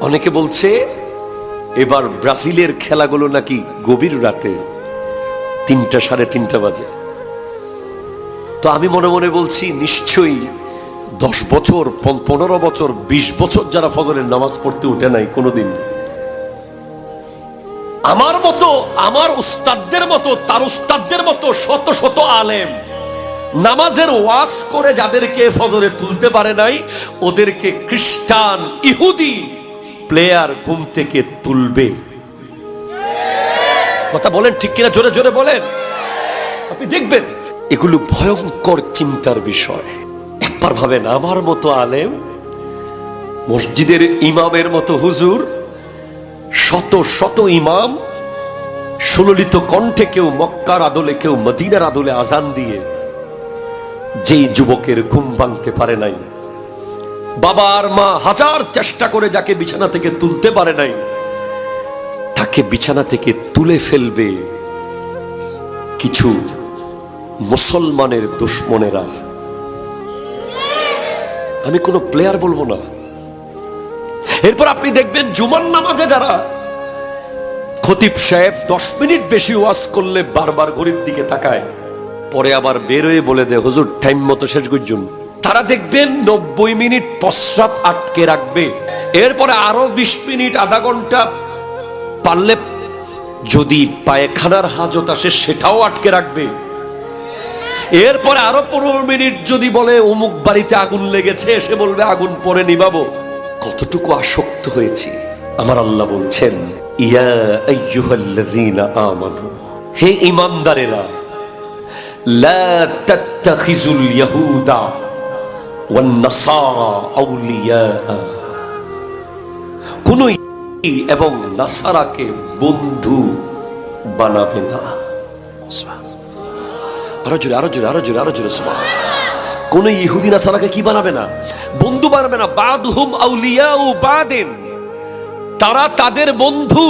অনেকে বলছে এবার ব্রাজিলের খেলাগুলো নাকি গভীর রাতে 3টা সাড়ে 3টা বাজে। তো আমি মনে মনে বলছি নিশ্চয়ই 10 বছর 15 বছর 20 বছর যারা ফজরের নামাজ পড়তে উঠে নাই কোনোদিন, আমার মতো, আমার উস্তাদদের মতো, তার উস্তাদদের মতো শত শত আলেম নামাজের ওয়াজ করে যাদেরকে ফজরে তুলতে পারে নাই, ওদেরকে খ্রিস্টান ইহুদি প্লেয়ার ঘুম থেকে তুলবে। কথা বলেন ঠিক কিনা? জোরে জোরে বলেন। আপনি দেখবেন এগুলো ভয়ঙ্কর চিন্তার বিষয়। একবার ভাবেন, আমার মতো আলেম, মসজিদের ইমামের মতো হুজুর, শত শত ইমাম, সুললিত কণ্ঠে কেউ মক্কার আদলে, কেউ মদিনার আদলে আজান দিয়ে যেই যুবকের ঘুম ভাঙতে পারে নাই, বাবা আর মা হাজার চেষ্টা করে যাকে বিছানা থেকে তুলতে পারে নাই, তাকে বিছানা থেকে তুলে ফেলবে কিছু মুসলমানের দুশমনেরা। আমি কোনো প্লেয়ার বলবো না। এরপর আপনি দেখবেন জুমার নামাজে যারা খতিব সাহেব 10 মিনিট বেশি ওয়াজ করলে বারবার ঘড়ির দিকে তাকায়, পরে আবার বের হয়ে বলে দেয় হুজুর টাইম মতো শেষ করছুন, তারা দেখবেন 90 মিনিট প্রস্রাব আটকে রাখবে। এরপরে আরো 20 মিনিট আধা ঘন্টা পারলে যদি পায়খানার হাজত আসে সেটাও আটকে রাখবে। এরপরে আরো 15 মিনিট যদি বলে অমুক বাড়িতে আগুন লেগেছে, সে বলবে আগুন পরে নিভাবো। কতটুকু আসক্ত হয়েছি। আমার আল্লাহ বলছেন ইয়া আইয়ুহাল্লাযীনা আমানু, হে ঈমানদারেরা, লা তাত্তাখিজুল ইয়াহুদা ওয়ান নাসারা আউলিয়া, কোন ইহুদি এবং নাসারাকে বন্ধু বানাবে না। আরো জোরে, আরো জোরে, আরো জোরে, আরো জোরে সুবহানাল্লাহ। কোন ইহুদি নাসারাকে কি বানাবে না? বন্ধু বানাবে না। বাদহুম আউলিয়াউ বাদিন, তারা তাদের বন্ধু।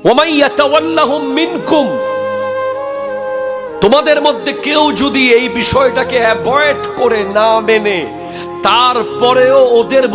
ওয়ামাই ইয়াতাওয়াল্লাহুম মিনকুম, তোমাদের মধ্যে কেউ যদি এই বিষয়টাকে অ্যাভয়েড করে না মেনে তারপরেও ওদের